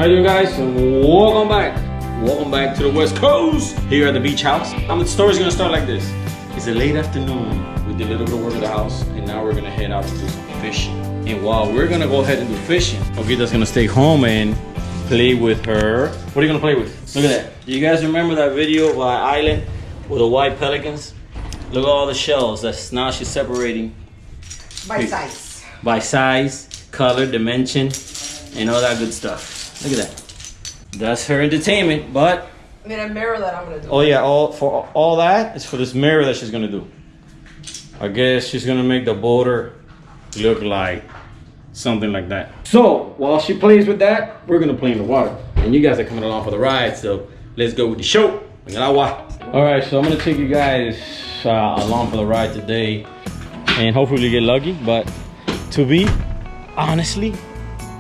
How you doing, guys? Welcome back. Welcome back to the West Coast here at the beach house. The story's gonna start like this. It's a late afternoon. We did a little bit of work at the house, and now we're gonna head out to do some fishing. And while we're gonna go ahead and do fishing, Ogita's gonna stay home and play with her. What are you gonna play with? Look at that. Do you guys remember that video of our island with the white pelicans? Look at all the shells. That's now she's separating by size. By size, color, dimension, and all that good stuff. Look at that. That's her entertainment, but I mean, a mirror that I'm gonna do. Oh yeah, all that is for this mirror that she's gonna do. I guess she's gonna make the border look like something like that. So while she plays with that, we're gonna play in the water. And you guys are coming along for the ride, so let's go with the show. All right, so I'm gonna take you guys along for the ride today, and hopefully we get lucky. But to be honestly,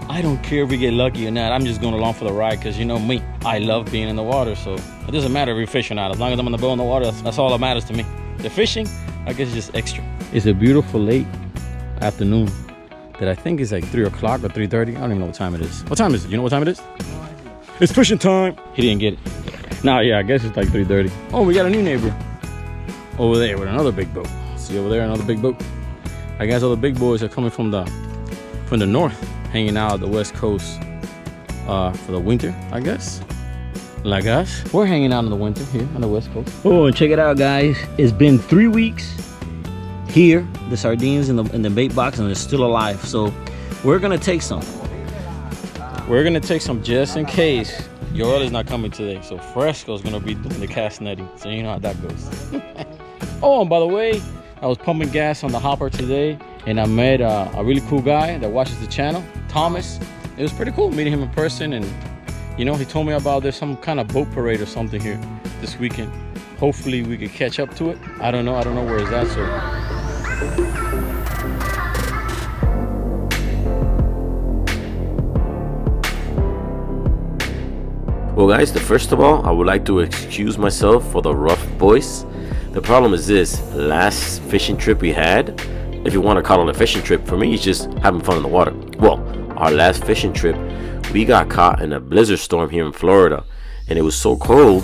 I don't care if we get lucky or not. I'm just going along for the ride because you know me, I love being in the water. So it doesn't matter if we fish or not. As long as I'm on the boat in the water, that's all that matters to me. The fishing, I guess, is just extra. It's a beautiful late afternoon that I think is like 3 o'clock or 3:30. I don't even know what time it is. What time is it? You know what time it is? It's fishing time. He didn't get it. Nah, yeah, I guess it's like 3:30. Oh, we got a new neighbor over there with another big boat. See over there, another big boat. I guess all the big boys are coming from the north, hanging out at the West Coast for the winter, I guess. Like us, we're hanging out in the winter here on the West Coast. Oh, and check it out, guys. It's been 3 weeks here. The sardines in the bait box, and they're still alive. So we're gonna take some. We're gonna take some just in case Yoel is not coming today. So Fresco's gonna be doing the cast netting. So you know how that goes. Oh, and by the way, I was pumping gas on the hopper today, and I met a really cool guy that watches the channel, Thomas. It was pretty cool meeting him in person, and you know, he told me about there's some kind of boat parade or something here this weekend. Hopefully we could catch up to it. I don't know where it's at, so. Well guys, first of all, I would like to excuse myself for the rough voice. The problem is this: last fishing trip we had, if you want to call it a fishing trip, for me it's just having fun in the water. Well, our last fishing trip, we got caught in a blizzard storm here in Florida, and it was so cold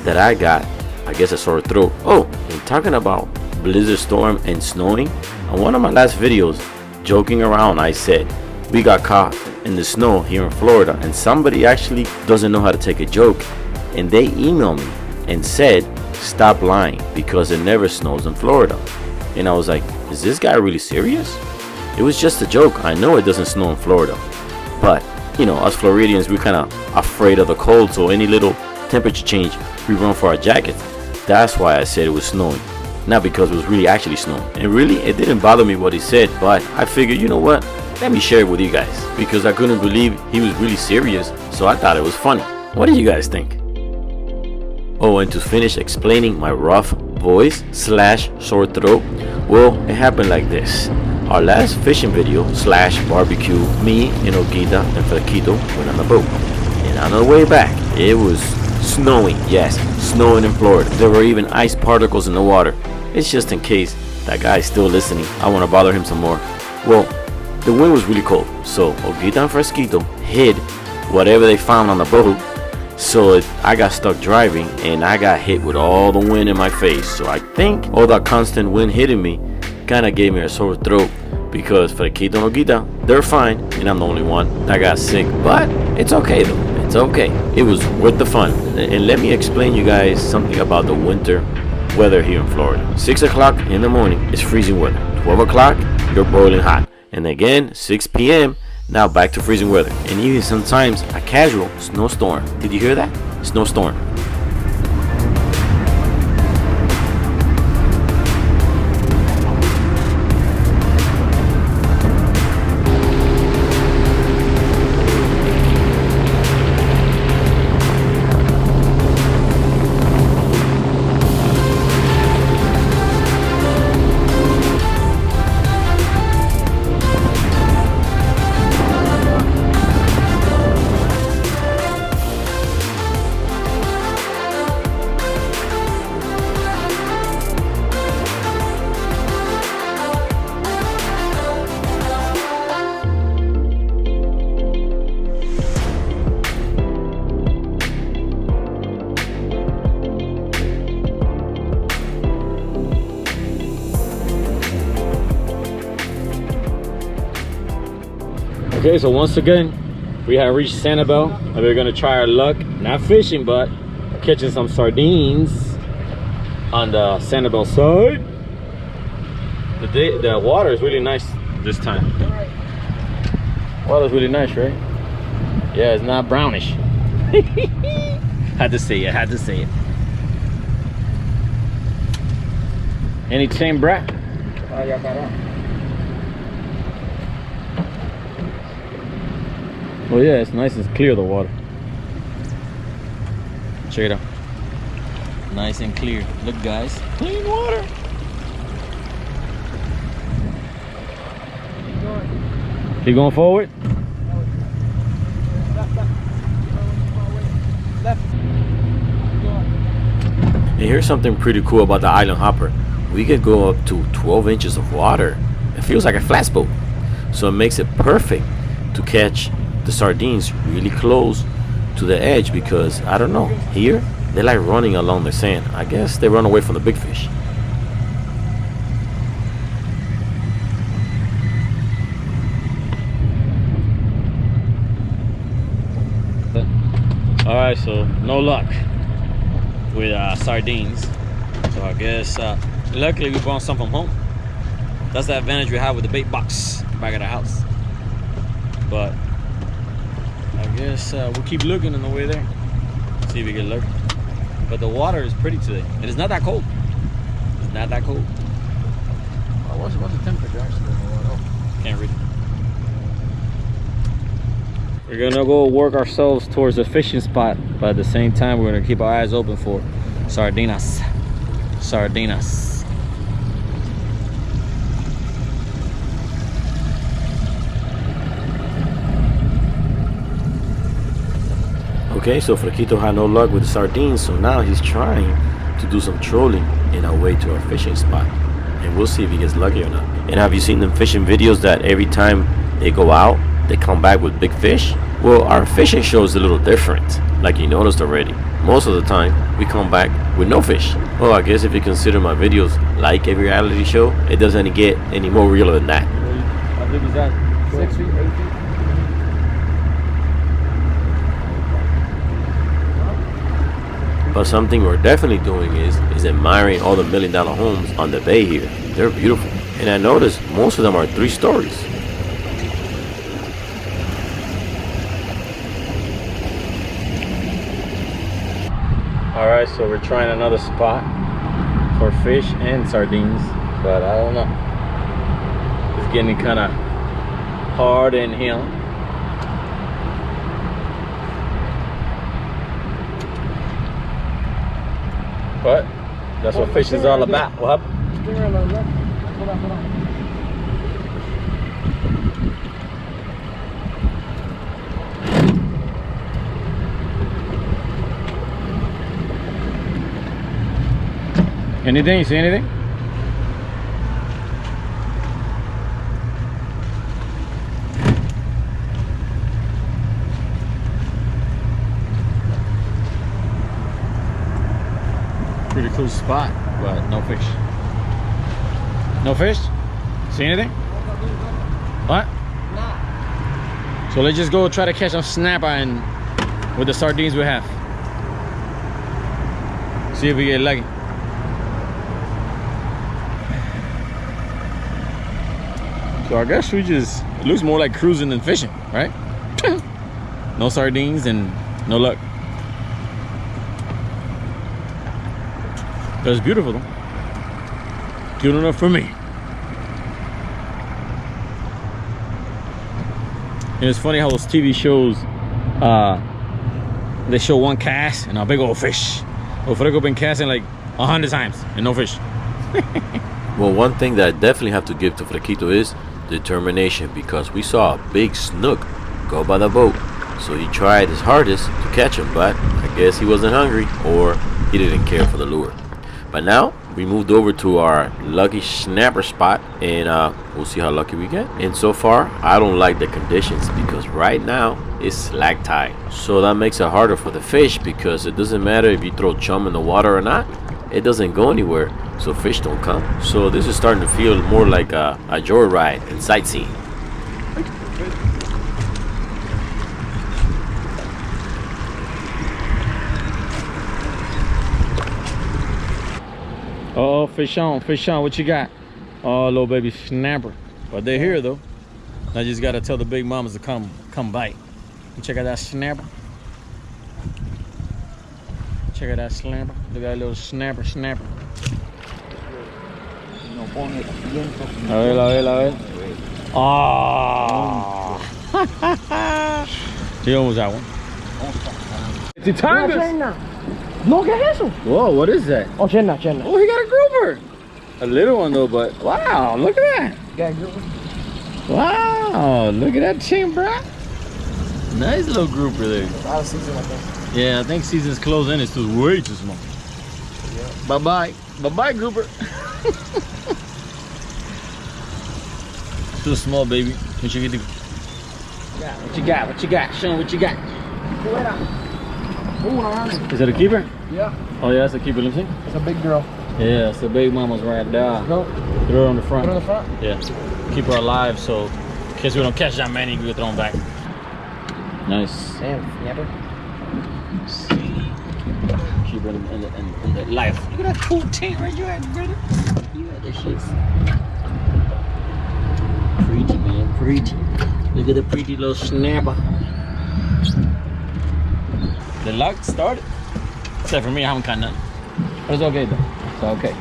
that I got, I guess, a sore throat. Oh, and talking about blizzard storm and snowing, on one of my last videos, joking around, I said we got caught in the snow here in Florida, and somebody actually doesn't know how to take a joke, and they emailed me and said stop lying because it never snows in Florida. And I was like, is this guy really serious? It was just a joke. I know it doesn't snow in Florida, but you know, us Floridians, we're kind of afraid of the cold, so any little temperature change, we run for our jackets. That's why I said it was snowing, not because it was really actually snowing. And really, it didn't bother me what he said, but I figured, you know what, let me share it with you guys, because I couldn't believe he was really serious, so I thought it was funny. What do you guys think? Oh, and to finish explaining my rough voice / sore throat, well, it happened like this. Our last fishing video / barbecue, me and Ogita and Fresquito went on the boat, and on the way back it was snowing. Yes, snowing in Florida. There were even ice particles in the water. It's just in case that guy's still listening, I want to bother him some more. Well, the wind was really cold, so Ogita and Fresquito hid whatever they found on the boat. So I got stuck driving, and I got hit with all the wind in my face. So I think all that constant wind hitting me kind of gave me a sore throat, because Fresquito and Ogita, they're fine, and I'm the only one that got sick. But it's okay though, it's okay. It was worth the fun. And let me explain you guys something about the winter weather here in Florida. 6 o'clock in the morning is freezing weather. 12 o'clock, you're boiling hot. And again, 6 p.m., now back to freezing weather, and even sometimes a casual snowstorm. Did you hear that? Snowstorm. Okay, so once again, we have reached Sanibel, and we're gonna try our luck, not fishing, but catching some sardines on the Sanibel side. The water is really nice this time. Water is really nice, right? Yeah, it's not brownish. Had to say it, had to say it. Any chain, Brad? Oh yeah, it's nice and clear, the water. Check it out. Nice and clear. Look, guys, clean water. Keep going forward. And here's something pretty cool about the island hopper. We could go up to 12 inches of water. It feels like a flat boat. So it makes it perfect to catch the sardines really close to the edge, because I don't know, here they like running along the sand. I guess they run away from the big fish. All right, so no luck with sardines. So I guess luckily we brought some from home. That's the advantage we have with the bait box back at the house. But I guess we'll keep looking on the way there, see if we get lucky. But the water is pretty today, and it's not that cold. It's not that cold. What's the temperature actually? Oh, can't read it. We're gonna go work ourselves towards a fishing spot, but at the same time we're gonna keep our eyes open for sardinas. Sardinas. Okay, so Fresquito had no luck with the sardines, so now he's trying to do some trolling in our way to our fishing spot. And we'll see if he gets lucky or not. And have you seen them fishing videos that every time they go out, they come back with big fish? Well, our fishing show is a little different, like you noticed already. Most of the time, we come back with no fish. Well, I guess if you consider my videos like a reality show, it doesn't get any more real than that. How big is that? 6 feet, 8 feet? But something we're definitely doing is admiring all the $1 million homes on the bay here. They're beautiful. And I noticed most of them are 3 stories. Alright, so we're trying another spot for fish and sardines, but I don't know. It's getting kind of hard in here. But that's what fish is all about. What happened? Anything? You see anything? Pretty cool spot, but no fish. No fish? See anything? What? Nah. So let's just go try to catch some snapper and with the sardines we have. See if we get lucky. So I guess we just, it looks more like cruising than fishing, right? No sardines and no luck. But it's beautiful though. Good enough for me. And it's funny how those TV shows, they show one cast and a big old fish. Well, Fresco been casting like 100 times and no fish. Well, one thing that I definitely have to give to Fresquito is determination, because we saw a big snook go by the boat. So he tried his hardest to catch him, but I guess he wasn't hungry or he didn't care for the lure. But now we moved over to our lucky snapper spot, and we'll see how lucky we get. And so far, I don't like the conditions because right now it's slack tide. So that makes it harder for the fish, because it doesn't matter if you throw chum in the water or not, it doesn't go anywhere, so fish don't come. So this is starting to feel more like a joyride and sightseeing. Oh, fish on, what you got? Oh, little baby snapper. But they're here though. I just gotta tell the big mamas to come bite. You check out that snapper. Check out that snapper. Look at that little snapper. A ver. Oh. He almost got one. It's timeless. No, ¿qué es eso? Whoa, what is that? Oh, chenna. Oh, he got a grouper. A little one though, but wow, look at that. Got a grouper? Wow, look at that chin, bro. Nice little grouper there. Out of season, I think. Yeah, I think season's closing. It's still way too small. Yeah. Bye-bye, grouper. Too small, baby. What you get? What you got? Show 'em what you got. Is that a keeper? Yeah. Oh yeah, that's a keeper. Let me see. It's a big girl. Yeah, it's the big mama's right there. Go. Throw her on the front. Put her on the front? Yeah. Keep her alive so in case we don't catch that many, we can throw them back. Nice. Damn, snapper. Keep her in the life. Look at that cool tent right you at, brother. You at this shit. Pretty, man. Pretty. Look at the pretty little snapper. The luck started. Except for me, I haven't caught nothing. But it's okay though. It's okay.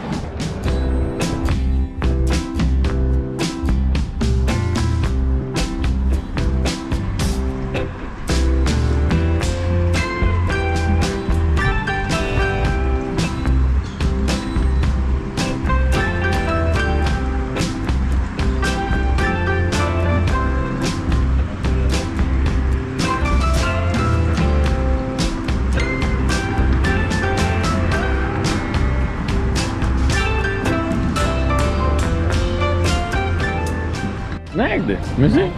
Snagged it. Let me see.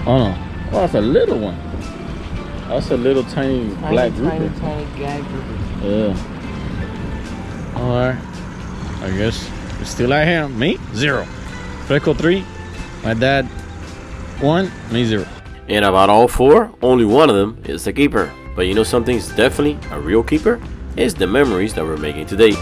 Oh no. Oh, that's a little one. That's a little tiny black grouper. Tiny gag grouper. Yeah. Alright. I guess it's still out here. Me? 0. Fresco 3. My dad 1. Me 0. And about all 4, only one of them is a keeper. But you know something's definitely a real keeper? It's the memories that we're making today.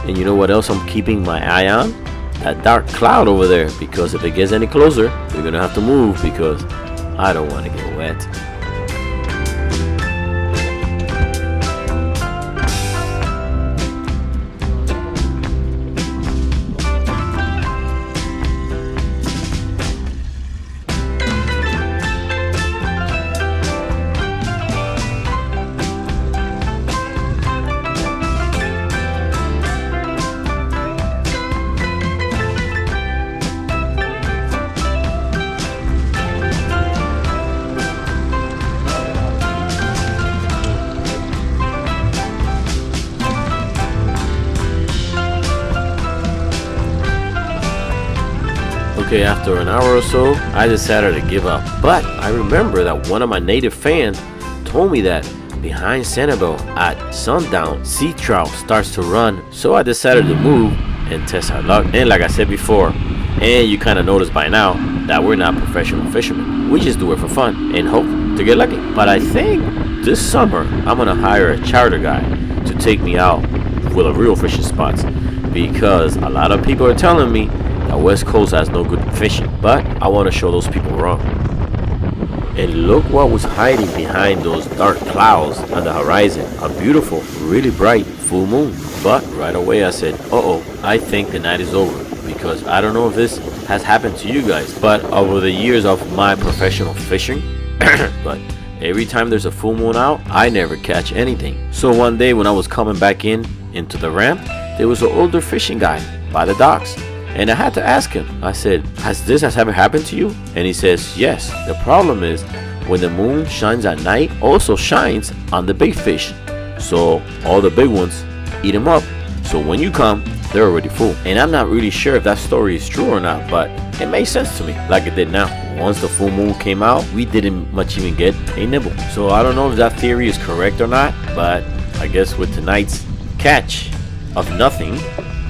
And you know what else I'm keeping my eye on? That dark cloud over there, because if it gets any closer, we're gonna have to move because I don't want to get wet. Okay, after an hour or so, I decided to give up. But I remember that one of my native fans told me that behind Sanibel at sundown, sea trout starts to run. So I decided to move and test our luck. And like I said before, and you kind of noticed by now, that we're not professional fishermen. We just do it for fun and hope to get lucky. But I think this summer, I'm gonna hire a charter guy to take me out with a real fishing spots. Because a lot of people are telling me that West Coast has no good fishing, but I want to show those people wrong. And look what was hiding behind those dark clouds on the horizon. A beautiful, really bright full moon. But right away I said, uh-oh, I think the night is over. Because I don't know if this has happened to you guys, but over the years of my professional fishing, but every time there's a full moon out, I never catch anything. So one day when I was coming back into the ramp, there was an older fishing guy by the docks. And I had to ask him, I said, has this ever happened to you? And he says, yes. The problem is when the moon shines at night, also shines on the big fish. So all the big ones eat them up. So when you come, they're already full. And I'm not really sure if that story is true or not, but it made sense to me, like it did now. Once the full moon came out, we didn't much even get a nibble. So I don't know if that theory is correct or not, but I guess with tonight's catch of nothing,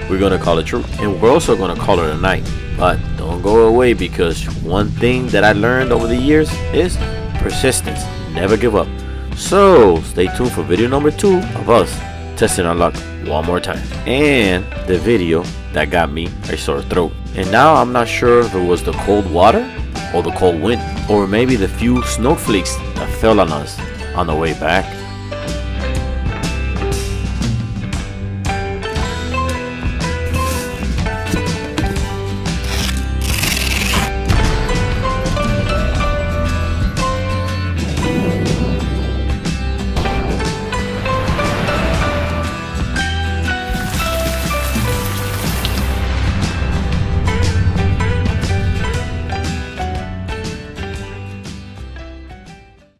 we're gonna call it true, and we're also gonna call it a night. But don't go away, because one thing that I learned over the years is persistence never give up. So stay tuned for video number 2 of us testing our luck one more time, and the video that got me a sore throat. And now I'm not sure if it was the cold water or the cold wind, or maybe the few snowflakes that fell on us on the way back.